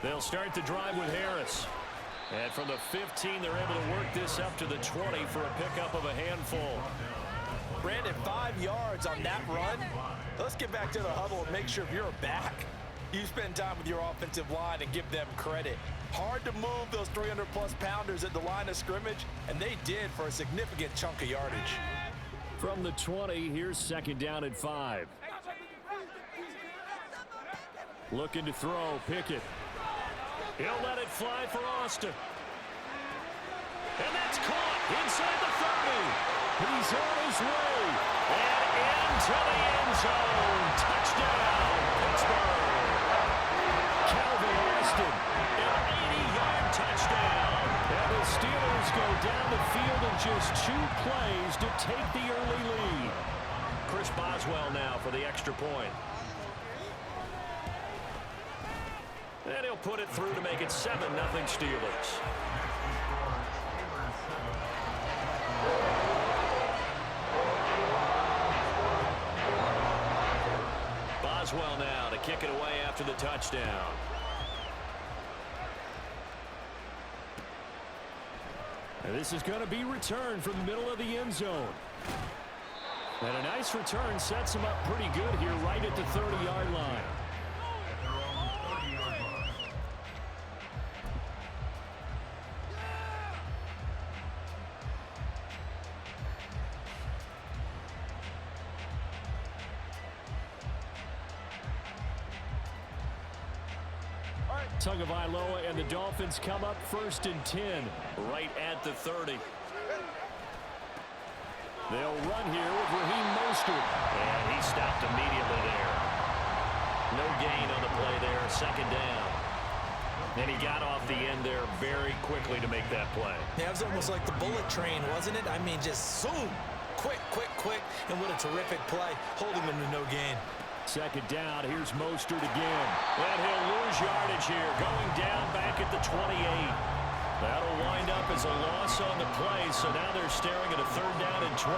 They'll start the drive with Harris. And from the 15, they're able to work this up to the 20 for a pickup of a handful. Brandon, 5 yards on that run. Let's get back to the huddle and make sure if you're back, you spend time with your offensive line and give them credit. Hard to move those 300-plus pounders at the line of scrimmage, and they did for a significant chunk of yardage. From the 20, here's second down and 5. Looking to throw, Pickett. He'll let it fly for Austin. And that's caught inside the 30. He's on his way. And into the end zone. Touchdown, Pittsburgh. Calvin Austin, an 80-yard touchdown. And the Steelers go down the field in just 2 plays to take the early lead. Chris Boswell now for the extra point. And he'll put it through to make it 7-0 Steelers. Boswell now to kick it away after the touchdown. And this is going to be returned from the middle of the end zone. And a nice return sets him up pretty good here right at the 30-yard line. Tagovailoa and the Dolphins come up 1st and 10 right at the 30. They'll run here with Raheem Mostert. And he stopped immediately there. No gain on the play there, second down. And he got off the end there very quickly to make that play. Yeah, it was almost like the bullet train, wasn't it? I mean, just zoom. Quick, and what a terrific play. Hold him into no gain. Second down, here's Mostert again. And he'll lose yardage here, going down back at the 28. That'll wind up as a loss on the play, so now they're staring at a 3rd down and 12.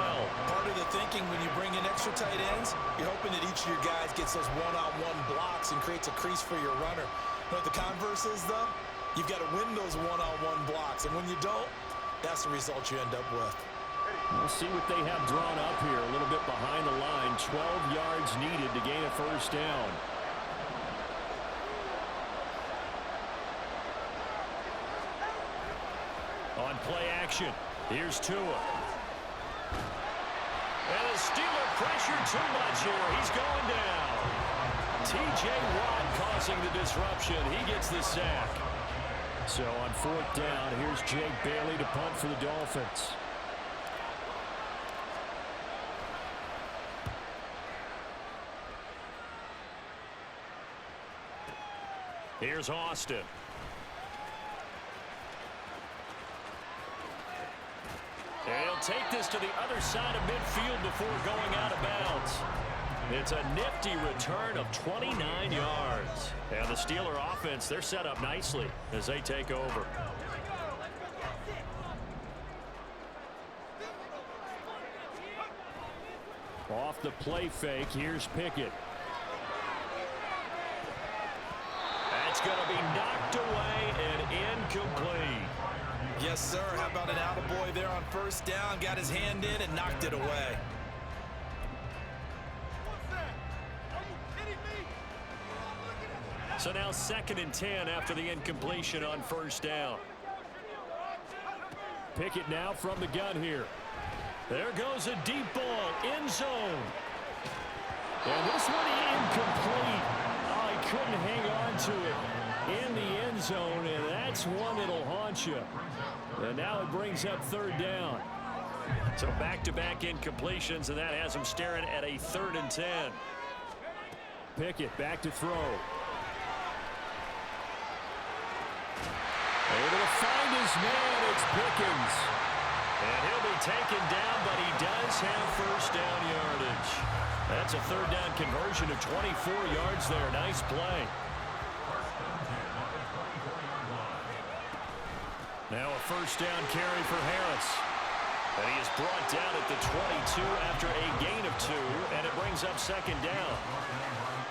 Part of the thinking when you bring in extra tight ends, you're hoping that each of your guys gets those one-on-one blocks and creates a crease for your runner. You know what the converse is, though? You've got to win those one-on-one blocks, and when you don't, that's the result you end up with. We'll see what they have drawn up here. A little bit behind the line. 12 yards needed to gain a 1st down. On play action, here's Tua. And the Steeler pressure too much here. He's going down. T.J. Watt causing the disruption. He gets the sack. So on 4th down, here's Jake Bailey to punt for the Dolphins. Here's Austin. And he'll take this to the other side of midfield before going out of bounds. It's a nifty return of 29 yards. And the Steeler offense, they're set up nicely as they take over. Off the play fake, here's Pickett. That's going to be knocked away and incomplete. Yes, sir. How about an attaboy there on 1st down? Got his hand in and knocked it away. So now 2nd and 10 after the incompletion on 1st down. Pickett now from the gun here. There goes a deep ball, end zone. And this one incomplete. Oh, he couldn't hang on to it in the end zone, and that's one that'll haunt you. And now it brings up 3rd down. So back-to-back incompletions, and that has him staring at a 3rd and 10. Pickett back to throw. Able to find his man, it's Pickens. And he'll be taken down, but he does have 1st down yardage. That's a 3rd down conversion of 24 yards there. Nice play. Now a 1st down carry for Harris. And he is brought down at the 22 after a gain of 2, and it brings up second down.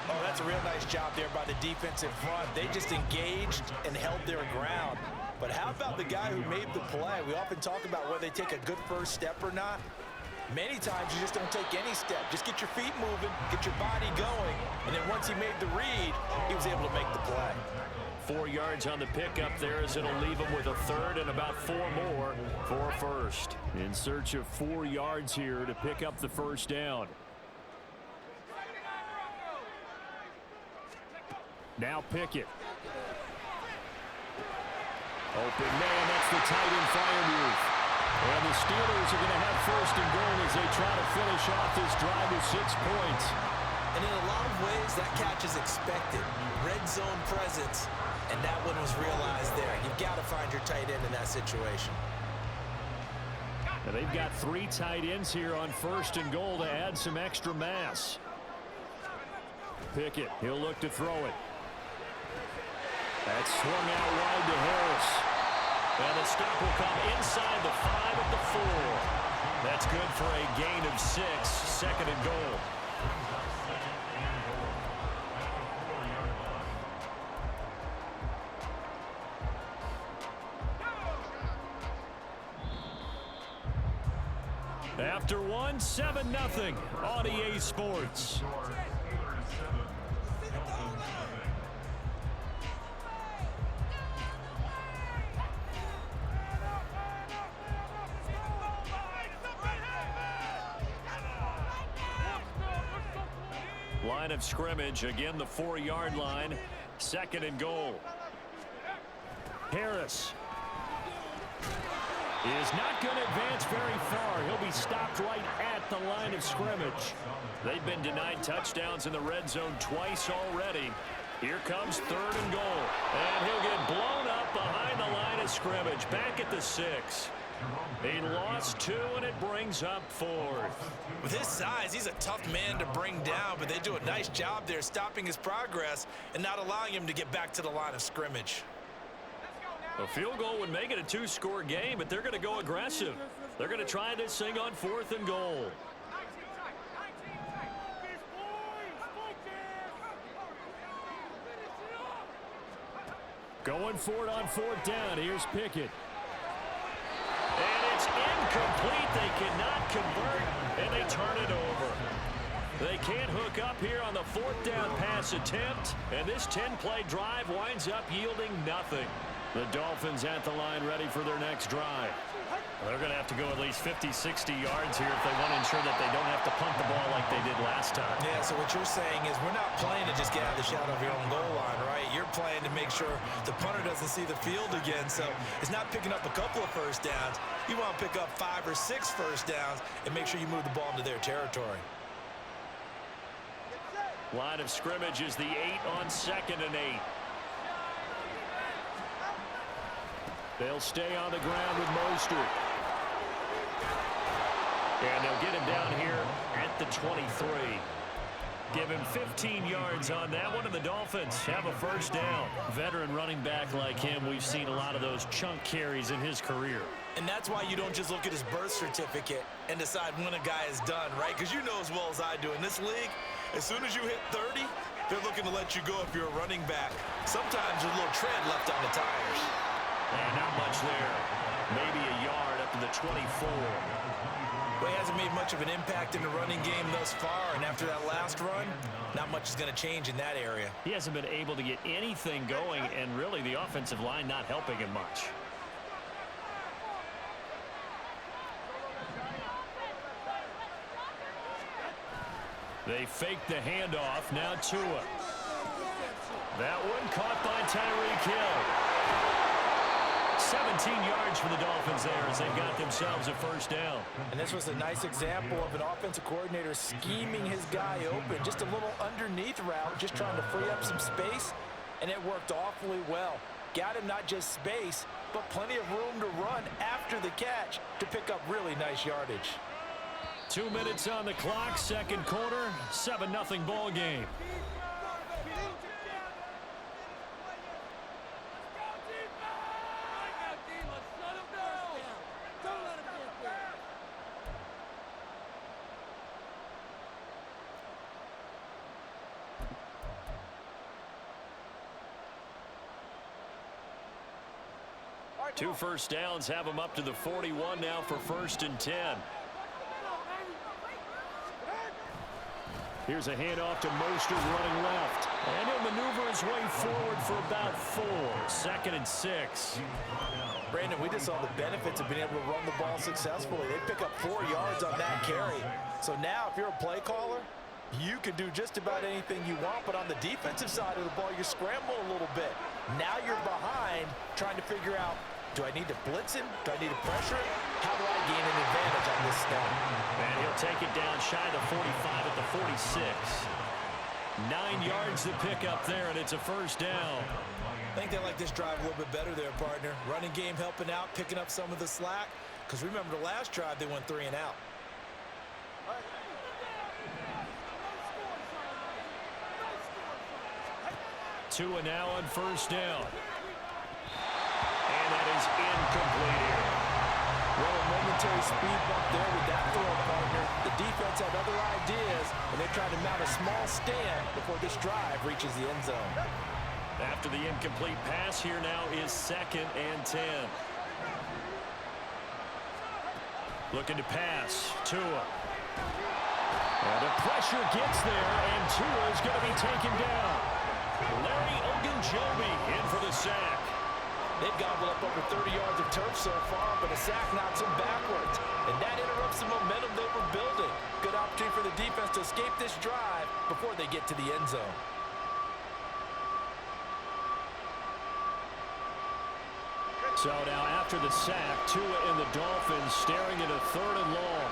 Oh, that's a real nice job there by the defensive front. They just engaged and held their ground. But how about the guy who made the play? We often talk about whether they take a good first step or not. Many times you just don't take any step. Just get your feet moving, get your body going, and then once he made the read, he was able to make the play. 4 yards on the pickup there as it'll leave him with a third and about 4 more for first. In search of 4 yards here to pick up the first down. Now Pickett. Open man, that's the tight end fire move. And the Steelers are going to have first and goal as they try to finish off this drive with 6 points. And in a lot of ways, that catch is expected. Red zone presence, and that one was realized there. You've got to find your tight end in that situation. Now they've got 3 tight ends here on first and goal to add some extra mass. Pickett, he'll look to throw it. That's swung out wide to Harris. And the stop will come inside the 5 at the 4. That's good for a gain of 6, second and goal. After 1, 7-0 on EA Sports. Line of scrimmage, again the 4-yard line, second and goal. Harris is not going to advance very far. He'll be stopped right at the line of scrimmage. They've been denied touchdowns in the red zone twice already. Here comes third and goal. And he'll get blown up behind the line of scrimmage. Back at the 6. He lost 2, and it brings up 4th. With his size, he's a tough man to bring down, but they do a nice job there stopping his progress and not allowing him to get back to the line of scrimmage. A field goal would make it a 2-score game, but they're going to go aggressive. They're going to try this thing on 4th and goal. Going for it on 4th down. Here's Pickett. And it's incomplete. They cannot convert, and they turn it over. They can't hook up here on the 4th down pass attempt, and this 10-play drive winds up yielding nothing. The Dolphins at the line ready for their next drive. They're going to have to go at least 50, 60 yards here if they want to ensure that they don't have to punt the ball like they did last time. Yeah, so what you're saying is we're not playing to just get out of the shadow of your own goal line, right? You're playing to make sure the punter doesn't see the field again. So it's not picking up a couple of first downs. You want to pick up 5 or 6 first downs and make sure you move the ball into their territory. Line of scrimmage is the 8 on 2nd and 8. They'll stay on the ground with Mostert. And they'll get him down here at the 23. Give him 15 yards on that one, and the Dolphins have a first down. Veteran running back like him, we've seen a lot of those chunk carries in his career. And that's why you don't just look at his birth certificate and decide when a guy is done, right? Because you know as well as I do, in this league, as soon as you hit 30, they're looking to let you go if you're a running back. Sometimes there's a little tread left on the tires. And not much there. Maybe a yard up to the 24. Well, he hasn't made much of an impact in the running game thus far, and after that last run, not much is going to change in that area. He hasn't been able to get anything going, and really the offensive line not helping him much. They fake the handoff. Now Tua. That one caught by Tyreek Hill. 17 yards for the Dolphins there as they've got themselves a first down. And this was a nice example of an offensive coordinator scheming his guy open. Just a little underneath route, just trying to free up some space, and it worked awfully well. Got him not just space, but plenty of room to run after the catch to pick up really nice yardage. 2 minutes on the clock, second quarter, 7-0 ball game. 2 first downs have them up to the 41 now for 1st and 10. Here's a handoff to Mostert running left. And he'll maneuver his way forward for about 4. 2nd and 6. Brandon, we just saw the benefits of being able to run the ball successfully. They pick up 4 yards on that carry. So now if you're a play caller, you can do just about anything you want, but on the defensive side of the ball, you scramble a little bit. Now you're behind trying to figure out, do I need to blitz him? Do I need to pressure him? How do I gain an advantage on this snap? And he'll take it down shy of the 45 at the 46. 9 yards to pick up there, and it's a 1st down. I think they like this drive a little bit better there, partner. Running game helping out, picking up some of the slack. Because remember the last drive, they went 3 and out. Tua now on 1st down. And that is incomplete here. Well, a momentary speed bump there with that throw, partner. The defense had other ideas, and they're trying to mount a small stand before this drive reaches the end zone. After the incomplete pass, here now is 2nd and 10. Looking to pass. Tua. And the pressure gets there, and Tua is going to be taken down. Larry Ogunjobi in for the sack. They've gobbled up over 30 yards of turf so far, but a sack knocks them backwards. And that interrupts the momentum they were building. Good opportunity for the defense to escape this drive before they get to the end zone. So now after the sack, Tua and the Dolphins staring at a 3rd and long.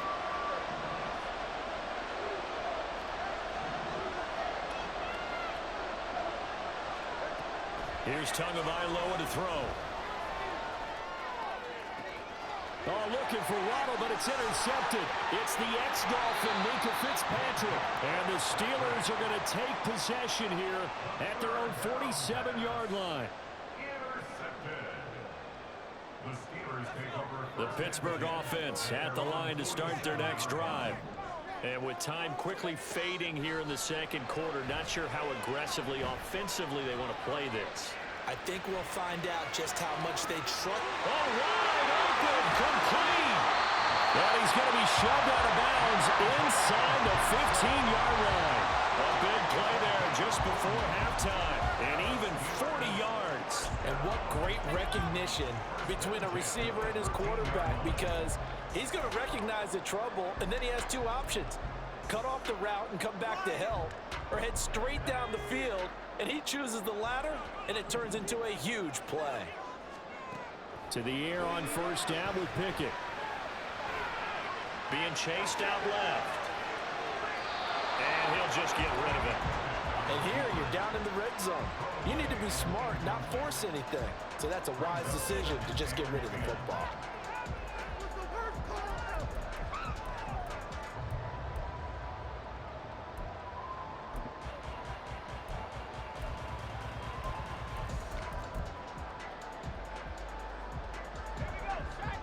Here's Tagovailoa to throw. Oh, looking for Waddle, but it's intercepted. It's the ex-Dolphin, Minkah Fitzpatrick. And the Steelers are going to take possession here at their own 47-yard line. The Pittsburgh offense at the line to start their next drive. And with time quickly fading here in the 2nd quarter, not sure how aggressively, offensively they want to play this. I think we'll find out just how much they trust. Oh, wide open, complete. And he's going to be shoved out of bounds inside the 15-yard line. A big play there just before halftime. And even 40 yards. And what great recognition between a receiver and his quarterback, because he's going to recognize the trouble, and then he has 2 options. Cut off the route and come back to help, or head straight down the field, and he chooses the latter, and it turns into a huge play. To the air on 1st down with Pickett. Being chased out left. And he'll just get rid of it. And here you're down in the red zone. You need to be smart, not force anything. So that's a wise decision to just get rid of the football.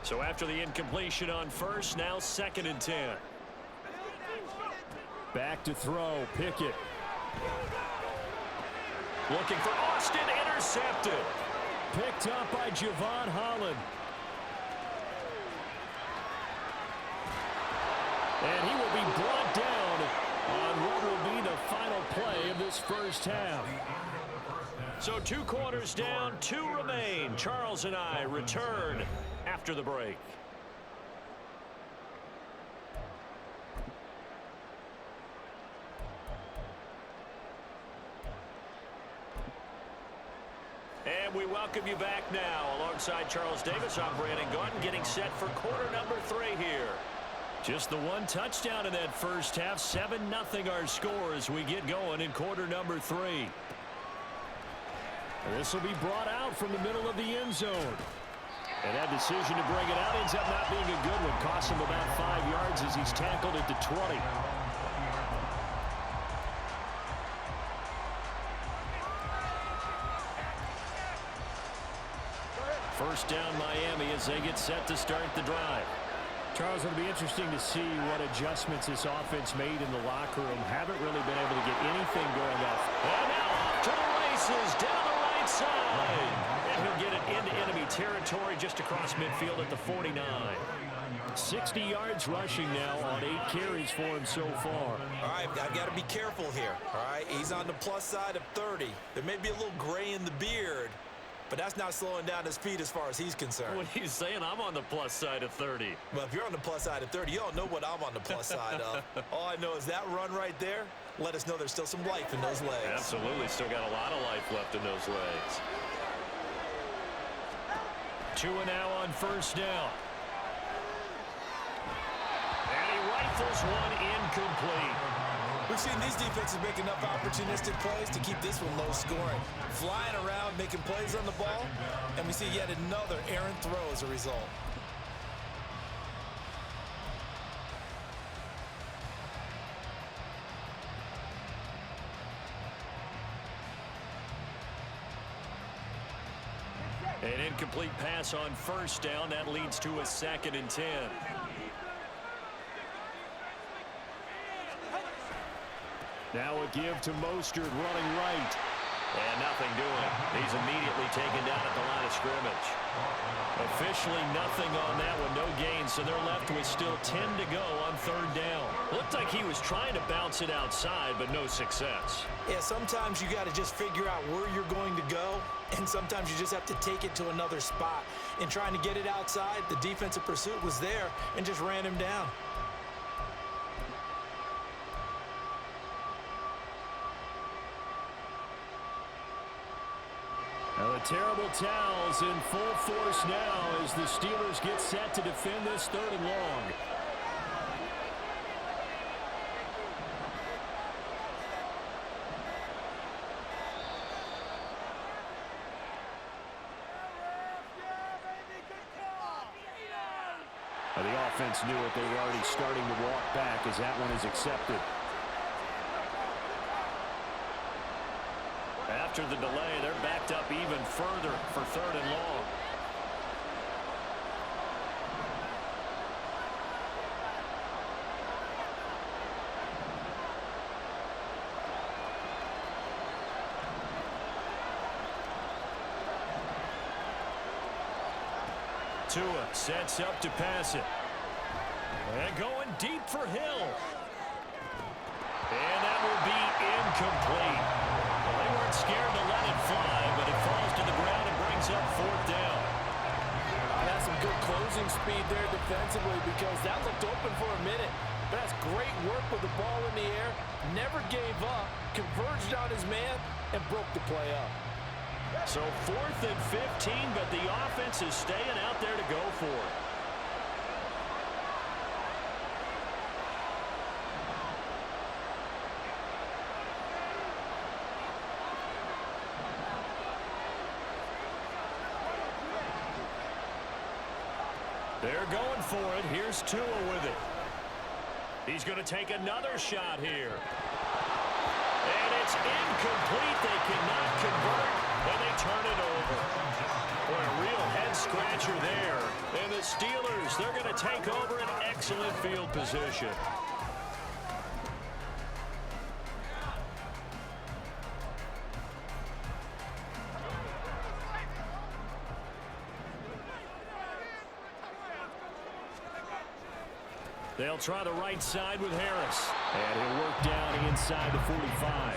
So after the incompletion on 1st, now 2nd and 10. Back to throw, Pickett. Looking for Austin, intercepted. Picked up by Javon Holland. And he will be brought down on what will be the final play of this 1st half. So 2 quarters down, 2 remain. Charles and I return after the break. And we welcome you back now. Alongside Charles Davis, I'm Brandon Gaudin, getting set for quarter number 3 here. Just the 1 touchdown in that 1st half. 7-0 our score as we get going in quarter number 3. This will be brought out from the middle of the end zone. And that decision to bring it out ends up not being a good one. Costs him about 5 yards as he's tackled at the 20. First down Miami as they get set to start the drive. Charles, it'll be interesting to see what adjustments this offense made in the locker room. Haven't really been able to get anything going off. And now off to the races down the right side. And he'll get it into enemy territory just across midfield at the 49. 60 yards rushing now on 8 carries for him so far. All right, I've got to be careful here. All right, he's on the plus side of 30. There may be a little gray in the beard, but that's not slowing down his speed as far as he's concerned. What are you saying? I'm on the plus side of 30. Well, if you're on the plus side of 30, you don't know what I'm on the plus side of. All I know is that run right there let us know there's still some life in those legs. Absolutely, still got a lot of life left in those legs. 2 now on first down. And he rifles one incomplete. We've seen these defenses make enough opportunistic plays to keep this one low scoring. Flying around, making plays on the ball, and we see yet another errant throw as a result. An incomplete pass on first down. That leads to a 2nd and 10. Now a give to Mostert running right. And nothing doing. He's immediately taken down at the line of scrimmage. Officially nothing on that one. No gain, so they're left with still 10 to go on 3rd down. Looked like he was trying to bounce it outside, but no success. Yeah, sometimes you got to just figure out where you're going to go, and sometimes you just have to take it to another spot. In trying to get it outside, the defensive pursuit was there and just ran him down. Now the terrible towels in full force now as the Steelers get set to defend this 3rd and long. Now the offense knew it. They were already starting to walk back as that one is accepted. After the delay, they're backed up even further for 3rd and long. Tua sets up to pass it. And going deep for Hill. And that will be incomplete. Well, they weren't scared to let it fly, but it falls to the ground and brings up 4th down. That's some good closing speed there defensively because that looked open for a minute. But that's great work with the ball in the air. Never gave up, converged on his man, and broke the play up. So 4th and 15, but the offense is staying out there to go for it. They're going for it. Here's Tua with it. He's going to take another shot here. And it's incomplete. They cannot convert, and they turn it over. Boy, a real head-scratcher there. And the Steelers, they're going to take over an excellent field position. They'll try the right side with Harris. And he'll work down inside the 45.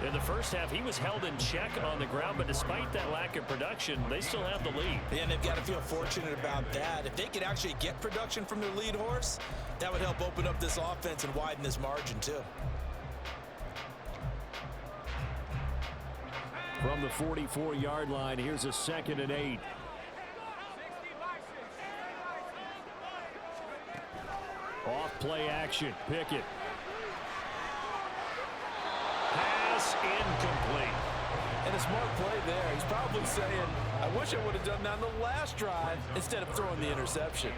In the first half, he was held in check on the ground, but despite that lack of production, they still have the lead. And they've got to feel fortunate about that. If they could actually get production from their lead horse, that would help open up this offense and widen this margin too. From the 44-yard line, here's a 2nd and 8. Off play action. Pickett. Pass incomplete. And a smart play there. He's probably saying, I wish I would have done that on the last drive instead of throwing the interception.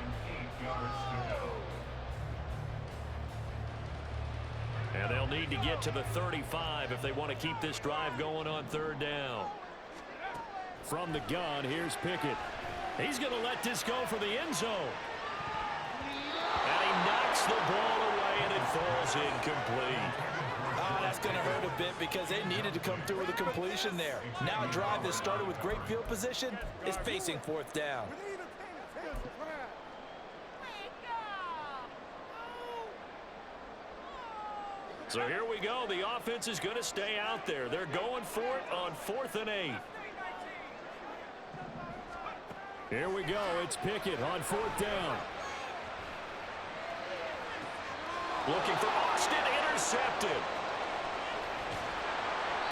And they'll need to get to the 35 if they want to keep this drive going on 3rd down. From the gun, here's Pickett. He's going to let this go for the end zone. And he knocks the ball away, and it falls incomplete. Oh, That's going to hurt a bit because they needed to come through with a completion there. Now a drive that started with great field position is facing fourth down. So here we go. The offense is going to stay out there. They're going for it on 4th and 8. Here we go. It's Pickett on 4th down. Looking for Austin, intercepted.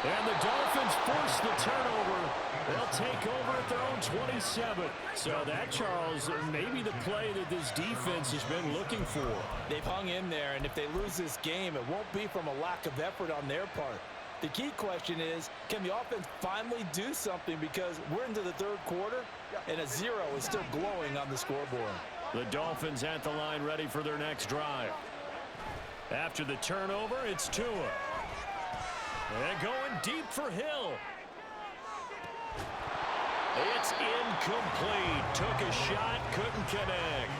And the Dolphins force the turnover. They'll take over at their own 27. So that, Charles, may be the play that this defense has been looking for. They've hung in there, and if they lose this game, it won't be from a lack of effort on their part. The key question is, can the offense finally do something? Because we're into the third quarter, and a 0 is still glowing on the scoreboard. The Dolphins at the line ready for their next drive. After the turnover, it's Tua. And going deep for Hill. It's incomplete. Took a shot, couldn't connect.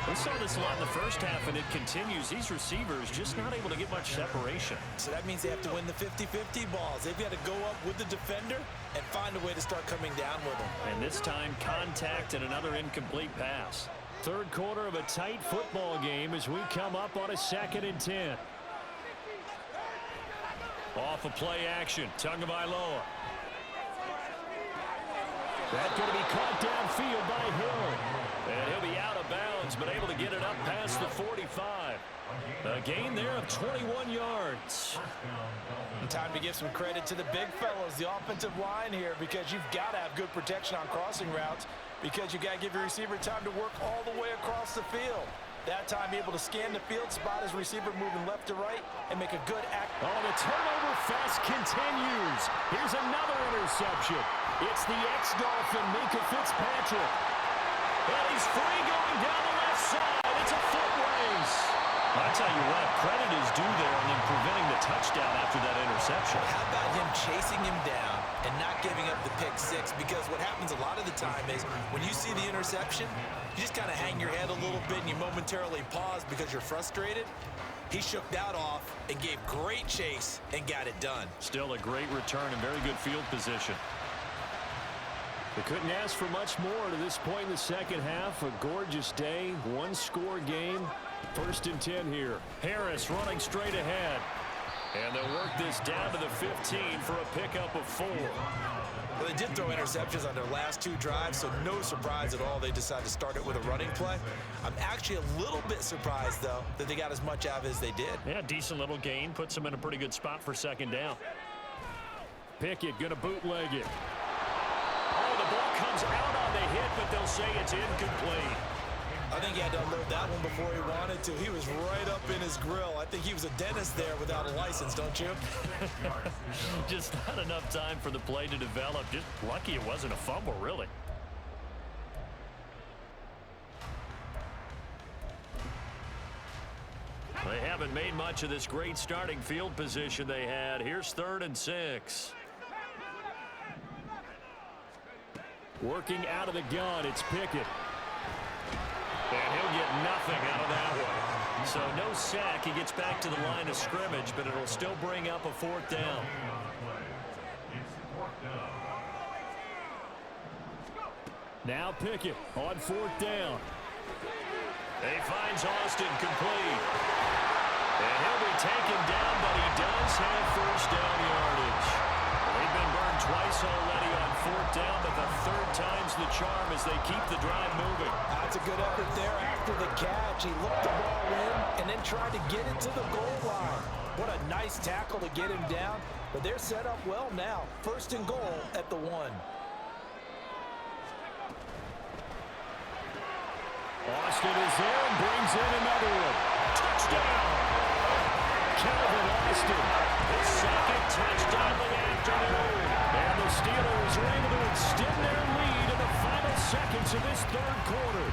We saw this a lot in the first half, and it continues. These receivers just not able to get much separation. So that means they have to win the 50-50 balls. They've got to go up with the defender and find a way to start coming down with them. And this time, contact and another incomplete pass. Third quarter of a tight football game as we come up on a 2nd and 10. Off a play action. Tagovailoa. That's going to be caught downfield by Hill. And he'll be out of bounds, but able to get it up past the 45. A gain there of 21 yards. And time to give some credit to the big fellows, the offensive line here, because you've got to have good protection on crossing routes, because you've got to give your receiver time to work all the way across the field. That time able to scan the field, spot his receiver moving left to right, and make a good act. Oh, the turnover fest continues. Here's another interception. It's the ex-Dolphin, Minka Fitzpatrick. And he's free going down the left side. It's a foot race. I'll tell you what, credit is due there on them preventing the touchdown after that interception. How about him chasing him down and not giving up the pick six? Because what happens a lot of the time is when you see the interception, you just kind of hang your head a little bit and you momentarily pause because you're frustrated. He shook that off and gave great chase and got it done. Still a great return and very good field position. They couldn't ask for much more to this point in the second half. A gorgeous day, one-score game. 1st and 10 here. Harris running straight ahead. And they'll work this down to the 15 for a pickup of 4. Well, they did throw interceptions on their last 2 drives, so no surprise at all they decided to start it with a running play. I'm actually a little bit surprised, though, that they got as much out of it as they did. Yeah, decent little gain. Puts them in a pretty good spot for 2nd down. Pickett going to bootleg it. Oh, the ball comes out on the hit, but they'll say it's incomplete. I think he had to unload that one before he wanted to. He was right up in his grill. I think he was a dentist there without a license, don't you? Just not enough time for the play to develop. Just lucky it wasn't a fumble, really. They haven't made much of this great starting field position they had. Here's 3rd and 6. Working out of the gun, it's Pickett. And he'll get nothing out of that one. So no sack. He gets back to the line of scrimmage, but it'll still bring up a 4th down. Now Pickett on 4th down. He finds Austin complete. And he'll be taken down, but he does have 1st down yardage. They've been burned twice already on 4th down, but the 3rd time's the charm as they keep the drive moving. That's a good effort there after the catch. He looked the ball in and then tried to get it to the goal line. What a nice tackle to get him down, but they're set up well now. 1st and goal at the 1. Austin is there and brings in another one. Touchdown! Calvin Austin, his 2nd touchdown of the afternoon. And the Steelers are able to extend their lead in the final seconds of this 3rd quarter.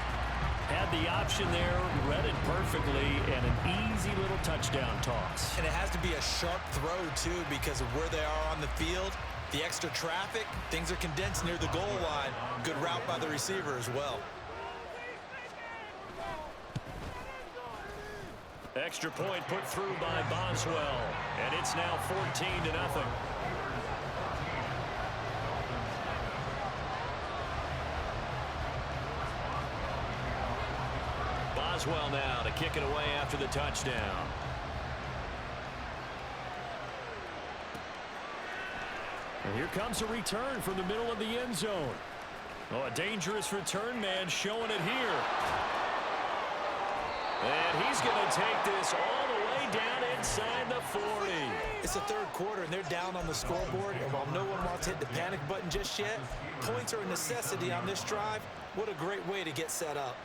Had the option there, read it perfectly, and an easy little touchdown toss. And it has to be a sharp throw, too, because of where they are on the field. The extra traffic, things are condensed near the goal line. Good route by the receiver as well. Extra point put through by Boswell, and it's now 14-0. Boswell now to kick it away after the touchdown. And here comes a return from the middle of the end zone. Oh, a dangerous return man showing it here. And he's going to take this all the way down inside the 40. It's the third quarter, and they're down on the scoreboard. And while no one wants to hit the panic button just yet, points are a necessity on this drive. What a great way to get set up.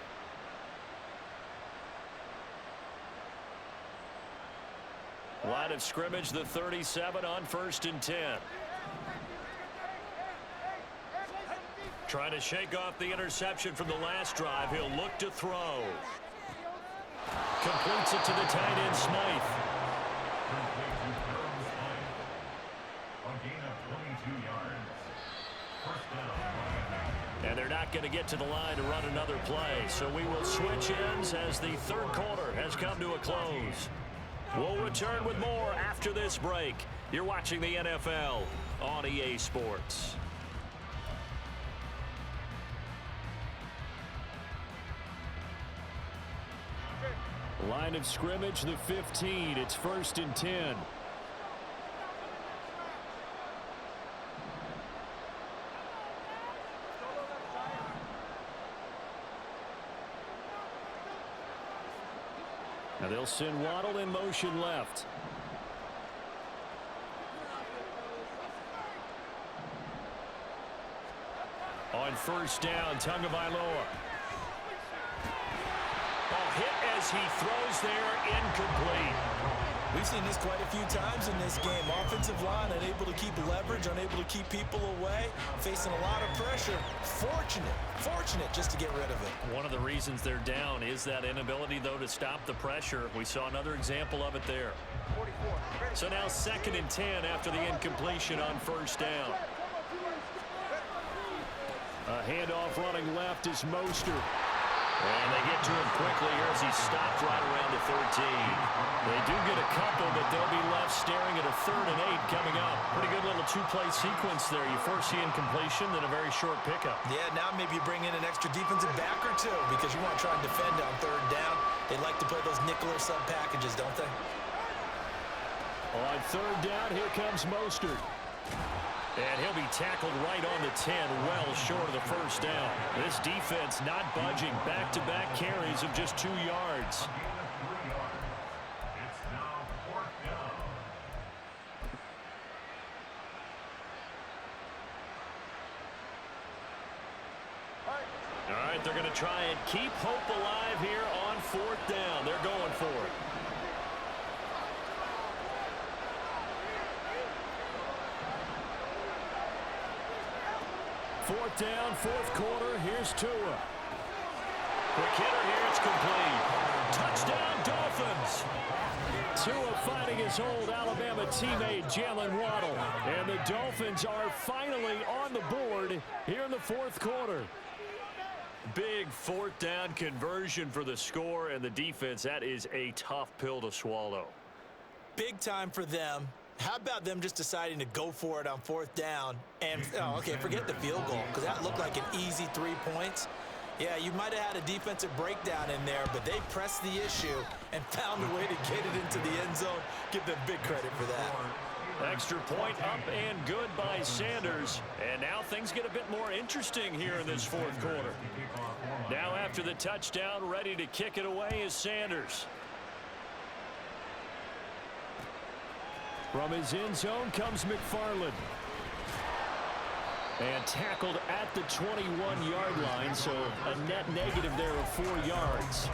Line of scrimmage, the 37 on 1st and 10. Trying to shake off the interception from the last drive. He'll look to throw. Completes it to the tight end, Smythe. And they're not going to get to the line to run another play. So we will switch ends as the third quarter has come to a close. We'll return with more after this break. You're watching the NFL on EA Sports. Line of scrimmage, the 15. It's 1st and 10. Now they'll send Waddle in motion left. On 1st down, Tagovailoa. Hit as he throws there, incomplete. We've seen this quite a few times in this game. Offensive line unable to keep leverage, unable to keep people away, facing a lot of pressure. Fortunate just to get rid of it. One of the reasons they're down is that inability, though, to stop the pressure. We saw another example of it there. So now 2nd and 10 after the incompletion on 1st down. A handoff running left is Mostert. And they get to him quickly here as he stopped right around the 13. They do get a couple, but they'll be left staring at a 3rd and 8 coming up. Pretty good little two-play sequence there. You first see incompletion, then a very short pickup. Yeah, now maybe you bring in an extra defensive back or two because you want to try and defend on 3rd down. They like to play those nickel or sub packages, don't they? On 3rd down, here comes Mostert. And he'll be tackled right on the 10, well short of the 1st down. This defense not budging. Back-to-back carries of just 2 yards. All right, they're going to try and keep hope alive here on 4th down. They're going for it. Fourth down, 4th quarter. Here's Tua. Quick hitter here. It's complete. Touchdown, Dolphins. Tua finding his old Alabama teammate, Jalen Waddle. And the Dolphins are finally on the board here in the 4th quarter. Big 4th down conversion for the score and the defense. That is a tough pill to swallow. Big time for them. How about them just deciding to go for it on 4th down? And, okay, forget the field goal, because that looked like an easy 3 points. Yeah, you might have had a defensive breakdown in there, but they pressed the issue and found a way to get it into the end zone. Give them big credit for that. Extra point up and good by Sanders. And now things get a bit more interesting here in this 4th quarter. Now after the touchdown, ready to kick it away is Sanders. From his end zone comes McFarland. And tackled at the 21-yard line, so a net negative there of 4 yards.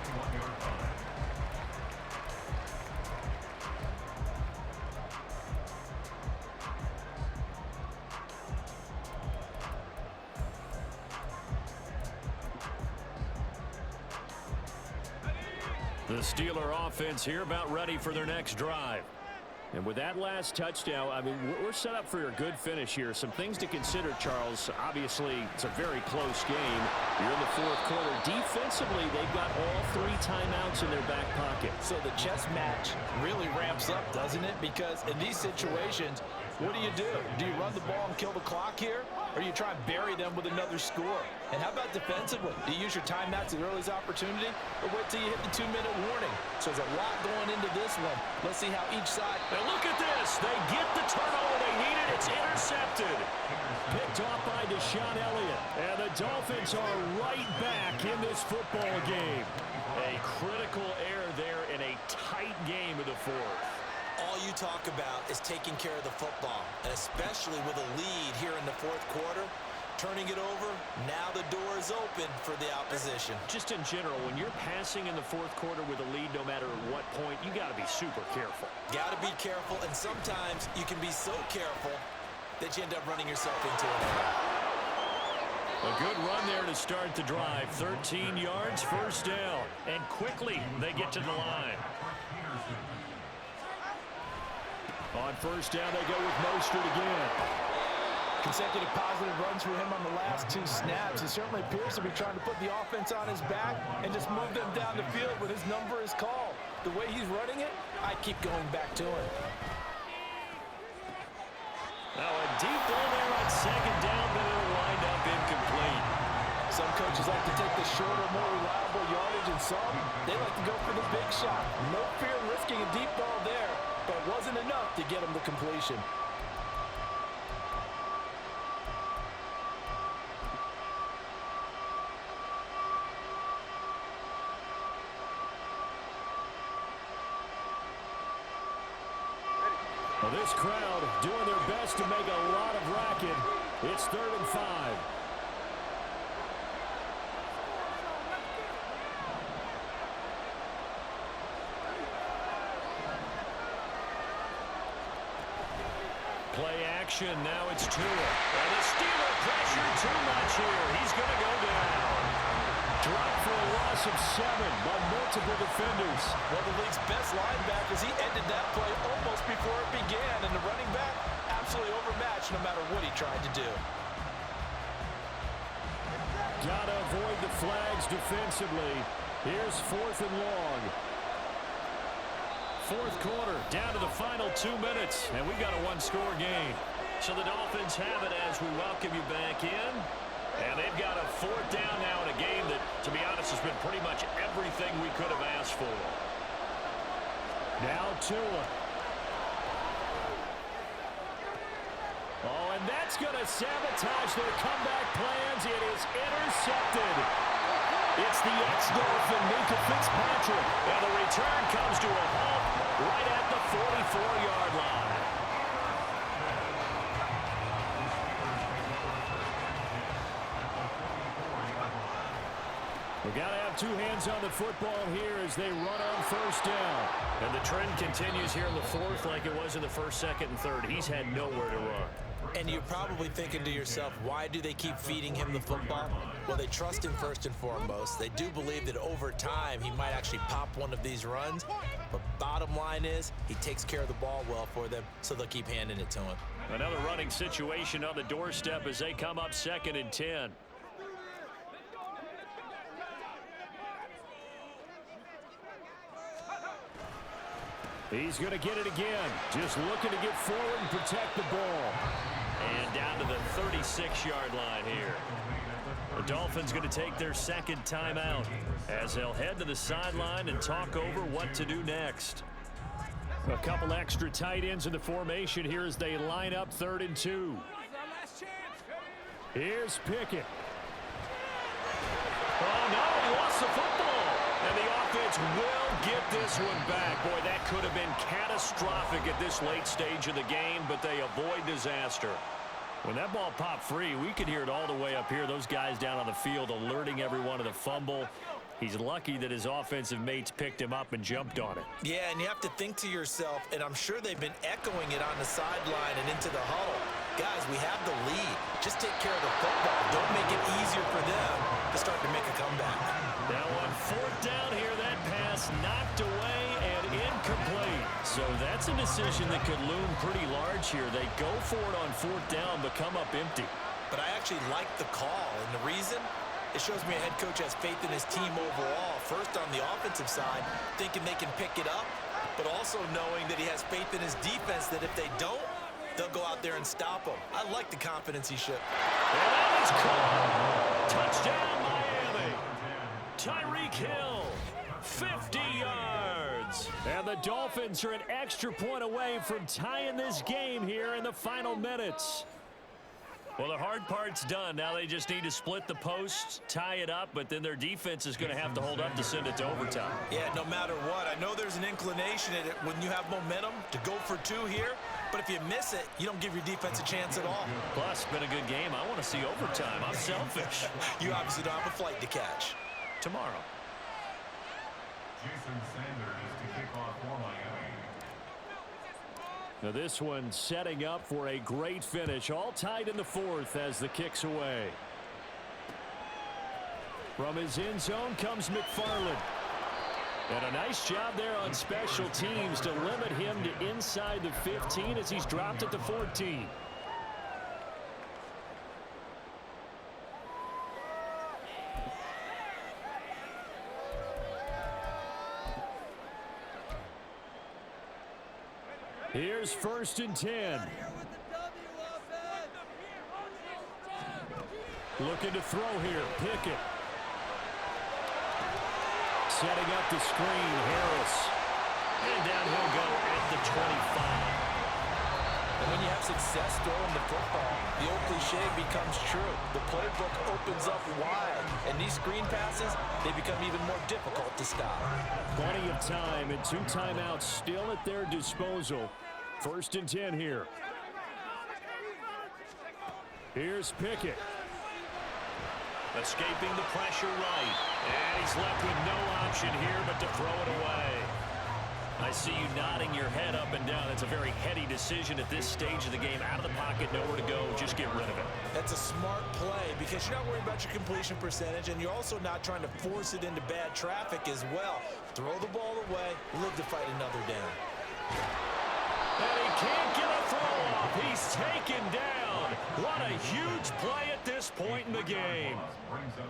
The Steeler offense here about ready for their next drive. And with that last touchdown, I mean, we're set up for a good finish here. Some things to consider, Charles. Obviously, it's a very close game. You're in the fourth quarter. Defensively, they've got all 3 timeouts in their back pocket. So the chess match really ramps up, doesn't it? Because in these situations, what do? Do you run the ball and kill the clock here? Or you try and bury them with another score? And how about defensively? Do you use your timeouts at the earliest opportunity? Or wait till you hit the 2-minute warning? So there's a lot going into this one. Let's see how each side... And look at this. They get the turnover they needed. It's intercepted. Picked off by Deshaun Elliott. And the Dolphins are right back in this football game. A critical error there in a tight game of the fourth. All you talk about is taking care of the football, and especially with a lead here in the fourth quarter, turning it over, now the door is open for the opposition. Just in general, when you're passing in the fourth quarter with a lead, no matter what point, you got to be super careful. Got to be careful, and sometimes you can be so careful that you end up running yourself into an error. A good run there to start the drive. 13 yards, first down. And quickly, they get to the line. On first down, they go with Mostert again. Consecutive positive runs for him on the last 2 snaps. He certainly appears to be trying to put the offense on his back and just move them down the field when his number is called. The way he's running it, I keep going back to him. Now a deep ball there on second down, but it'll wind up incomplete. Some coaches like to take the shorter, more reliable yardage, and some, they like to go for the big shot. No fear in risking a deep ball there, but it wasn't enough to get him the completion. Well, this crowd doing their best to make a lot of racket. It's 3rd and 5. Play action, now it's Tua. And the Steeler pressure too much here. He's going to go down. Drop for a loss of 7 by multiple defenders. Well, the league's best linebackers, he ended that play almost before it began. And the running back, absolutely overmatched no matter what he tried to do. Got to avoid the flags defensively. Here's 4th and long. Fourth quarter, down to the final 2 minutes, and we got a 1-score game. So the Dolphins have it as we welcome you back in. And they've got a 4th down now in a game that, to be honest, has been pretty much everything we could have asked for. Now Tua. Oh, and that's going to sabotage their comeback plans. It is intercepted. It's the ex-Dolphin, Minka Fitzpatrick. And the return comes to a halt right at the 44-yard line. We've got to have 2 hands on the football here as they run on first down. And the trend continues here in the fourth like it was in the first, second, and third. He's had nowhere to run. And you're probably thinking to yourself, why do they keep feeding him the football? Well, they trust him first and foremost. They do believe that over time he might actually pop one of these runs. But bottom line is he takes care of the ball well for them, so they'll keep handing it to him. Another running situation on the doorstep as they come up 2nd and 10. He's going to get it again. Just looking to get forward and protect the ball. And down to the 36-yard line here. The Dolphins going to take their 2nd timeout as they'll head to the sideline and talk over what to do next. A couple extra tight ends in the formation here as they line up 3rd and 2. Here's Pickett. Oh, no, he lost the football. And the offense will get this one back. Boy, that could have been catastrophic at this late stage of the game, but they avoid disaster. When that ball popped free, we could hear it all the way up here. Those guys down on the field alerting everyone of the fumble. He's lucky that his offensive mates picked him up and jumped on it. Yeah, and you have to think to yourself, and I'm sure they've been echoing it on the sideline and into the huddle. Guys, we have the lead. Just take care of the football. Don't make it easier for them to start to make a comeback. Now on 4th down here, that pass knocked away and incomplete. So that's a decision that could loom pretty large here. They go for it on 4th down, but come up empty. But I actually like the call, and the reason? It shows me a head coach has faith in his team overall. First on the offensive side, thinking they can pick it up, but also knowing that he has faith in his defense that if they don't, they'll go out there and stop them. I like the confidence he showed. And that is caught. Touchdown, Miami. Tyreek Hill, 50 yards. And the Dolphins are an extra point away from tying this game here in the final minutes. Well, the hard part's done. Now they just need to split the posts, tie it up, but then their defense is going to have to hold up to send it to overtime. Yeah, no matter what. I know there's an inclination in it when you have momentum to go for 2 here, but if you miss it, you don't give your defense a chance at all. Plus, it's been a good game. I want to see overtime. I'm selfish. You obviously don't have a flight to catch. Tomorrow. Jason Sanders to kick off for Miami. Now this one setting up for a great finish. All tied in the 4th as the kick's away. From his end zone comes McFarland. And a nice job there on special teams to limit him to inside the 15 as he's dropped at the 14. Here's 1st and 10. Looking to throw here. Pickett. Setting up the screen. Harris. And down he'll go at the 25. And when you have success throwing the football, the old cliche becomes true. The playbook opens up wide, and these screen passes, they become even more difficult to stop. Plenty of time and 2 timeouts still at their disposal. 1st and 10 here. Here's Pickett. Escaping the pressure right. And he's left with no option here but to throw it away. I see you nodding your head up and down. It's a very heady decision at this stage of the game. Out of the pocket, nowhere to go. Just get rid of it. That's a smart play because you're not worried about your completion percentage, and you're also not trying to force it into bad traffic as well. Throw the ball away, live to fight another down. And he can't get a throw off. He's taken down. What a huge play at this point in the game.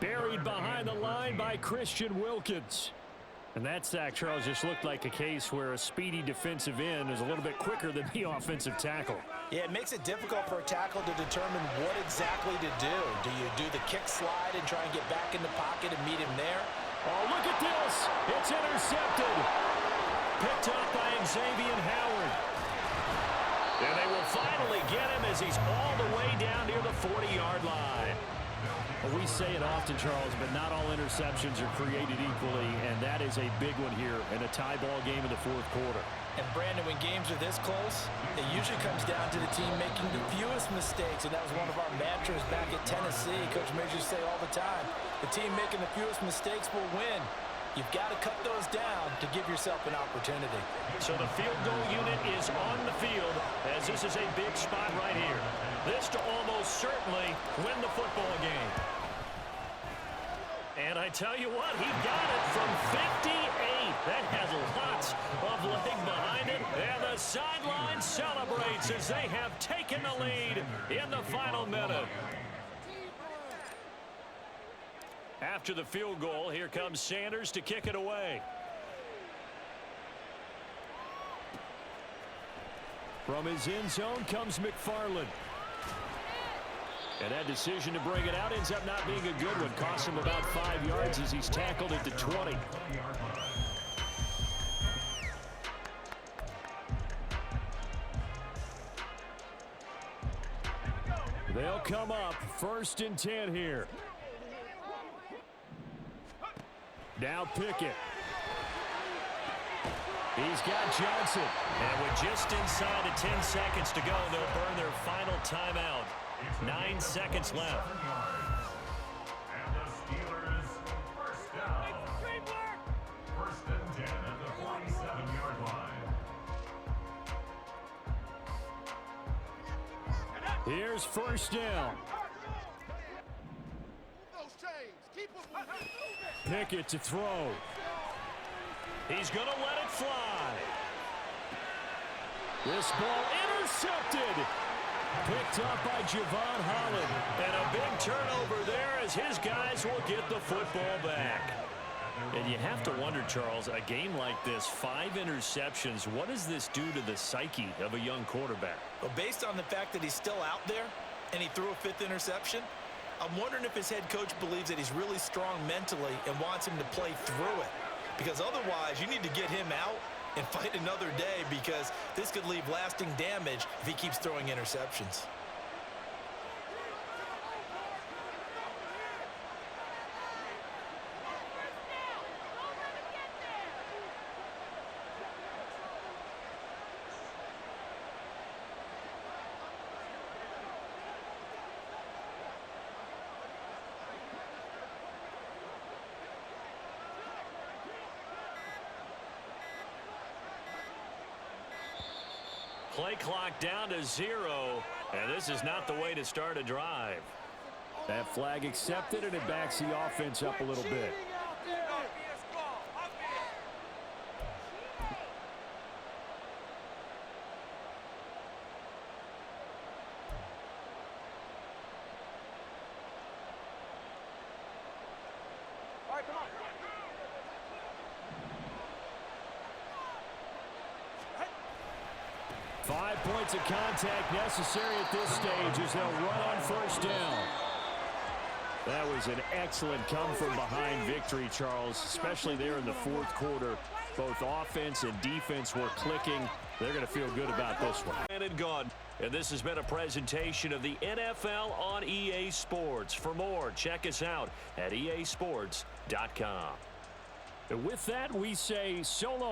Buried behind the line by Christian Wilkins. And that sack, Charles, just looked like a case where a speedy defensive end is a little bit quicker than the offensive tackle. Yeah, it makes it difficult for a tackle to determine what exactly to do. Do you do the kick slide and try and get back in the pocket and meet him there? Oh, look at this. It's intercepted. Picked up by Xavier Howard. And they will finally get him as he's all the way down near the 40-yard line. Well, we say it often, Charles, but not all interceptions are created equally, and that is a big one here in a tie ball game in the 4th quarter. And, Brandon, when games are this close, it usually comes down to the team making the fewest mistakes, and that was one of our mantras back at Tennessee. Coach Majors say all the time, the team making the fewest mistakes will win. You've got to cut those down to give yourself an opportunity. So the field goal unit is on the field as this is a big spot right here. This to almost certainly win the football game. And I tell you what, he got it from 58. That has lots of leg behind it. And the sideline celebrates as they have taken the lead in the final minute. After the field goal, here comes Sanders to kick it away. From his end zone comes McFarland. And that decision to bring it out ends up not being a good one. Costs him about 5 yards as he's tackled at the 20. They'll come up 1st and 10 here. Now Pickett. He's got Johnson. And with just inside of 10 seconds to go, they'll burn their final timeout. 9 seconds left. And the Steelers first down. First and 10 at the 47-yard line. Here's 1st down. Pickett to throw. He's going to let it fly. This ball intercepted. Picked up by Javon Holland. And a big turnover there as his guys will get the football back. And you have to wonder, Charles, a game like this, 5 interceptions, what does this do to the psyche of a young quarterback? Well, based on the fact that he's still out there and he threw a 5th interception, I'm wondering if his head coach believes that he's really strong mentally and wants him to play through it. Because otherwise, you need to get him out and fight another day, because this could leave lasting damage if he keeps throwing interceptions. Play clock down to 0, and this is not the way to start a drive. That flag accepted, and it backs the offense up a little bit. All right, come on. 5 points of contact necessary at this stage as they'll run on first down. That was an excellent come-from-behind victory, Charles, especially there in the fourth quarter. Both offense and defense were clicking. They're going to feel good about this one. And gone. And this has been a presentation of the NFL on EA Sports. For more, check us out at easports.com. And with that, we say so long.